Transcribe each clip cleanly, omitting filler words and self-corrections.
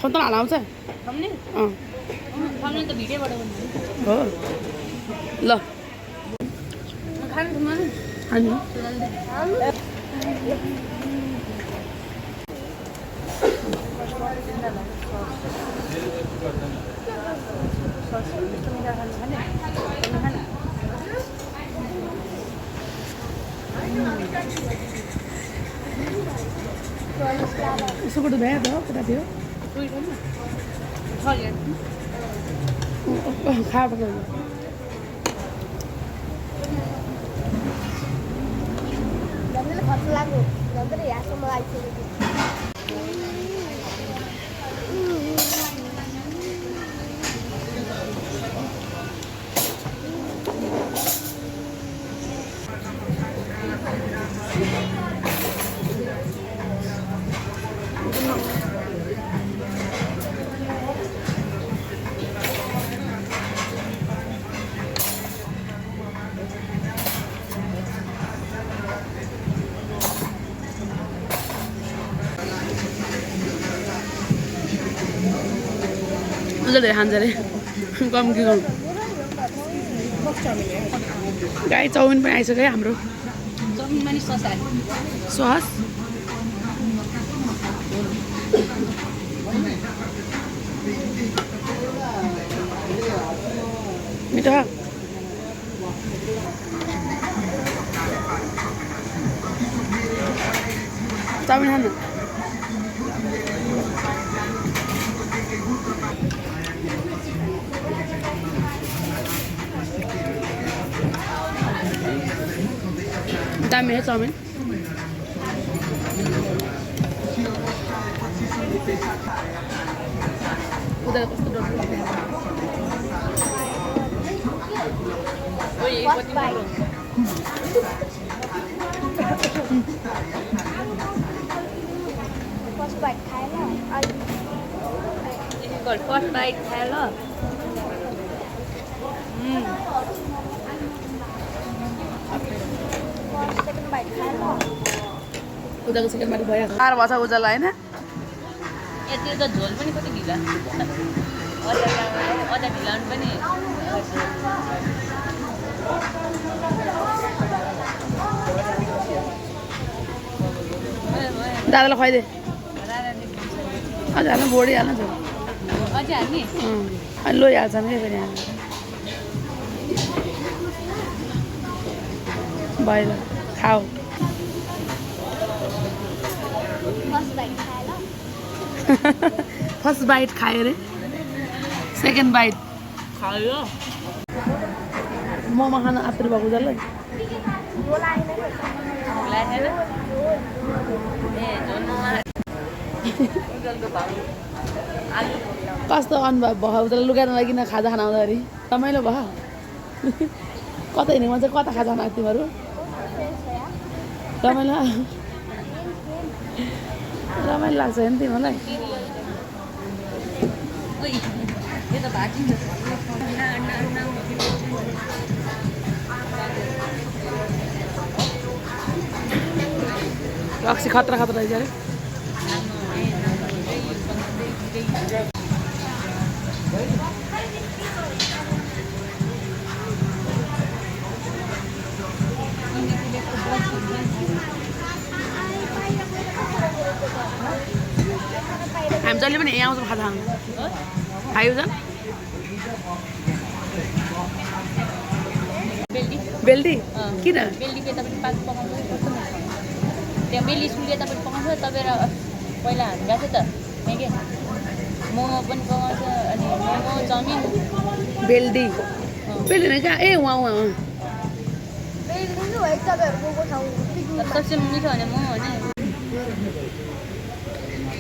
थम्न हाल आउँछ थम्ने त भिडियोबाट हो ल खानु अनि यसो कुरो भ्या त कता थियो खा पर्छ मजाले खान्छ अरे कम के गर्नु गाई चाउमिन पनि आइसक्यो है हाम्रो चाउमिनमा नि सस हाल्यो सस मिठो चाउमिन खानु दामी है चाउमिन उता कस्तो डर फर्स्ट बाइट खायो ल उताको सेकेन्ड बाटो भयो खाएर भएछ उजालाई होइन यति त झोल पनि कति ढिला अझ ढिलाउनु पनि दादालाई खुवाइदे अझ हाल्नु बोडी हाल्नु छ अझै हाल्ने अनि लोइहाल्छ नि फेरि भयो ल खाऊ फर्स्ट बाइट खायो अरे सेकेन्ड बाइट खायो मोमो खान आतुर भएको जसलाई कस्तो अनुभव भयो उता लुगाएर लागि खाजा खान आउँदाखेरि रमाइलो भयो कता हिँडेको मान्छे कता खाजा खान तिमीहरू रमाइलो रमाइलो लाग्छ नि तिमीलाई रक्सी खतरा खतरा रहेछ अरे हामी जहिले पनि यहाँ आउँछौँ खाजा खानु खायो झन् बेल्टी किन बेल्टी यता पनि पाक पकाउँछ त्यहाँ बेली स्कुल यता पनि पकाउँछ तपाईँ पहिला हामी गएको थियो त त्यहाँ के मोमो पनि पकाउँछ अनि मोमो चाउमिन बेल्टी बेल्टी नै कहाँ ए उहाँ उहाँ सबसे मिठो भने मोमो भने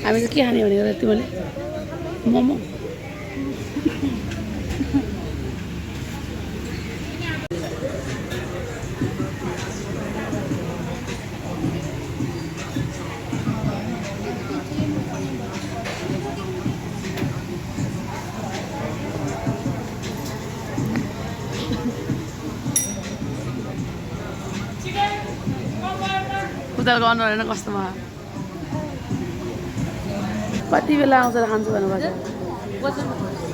हामी चाहिँ के खाने भनेर तिमीले मोमो उतारको अनुहार हेर्न कस्तो भयो कति बेला आउँछ र खान्छु भन्नुभएको छ बस्नु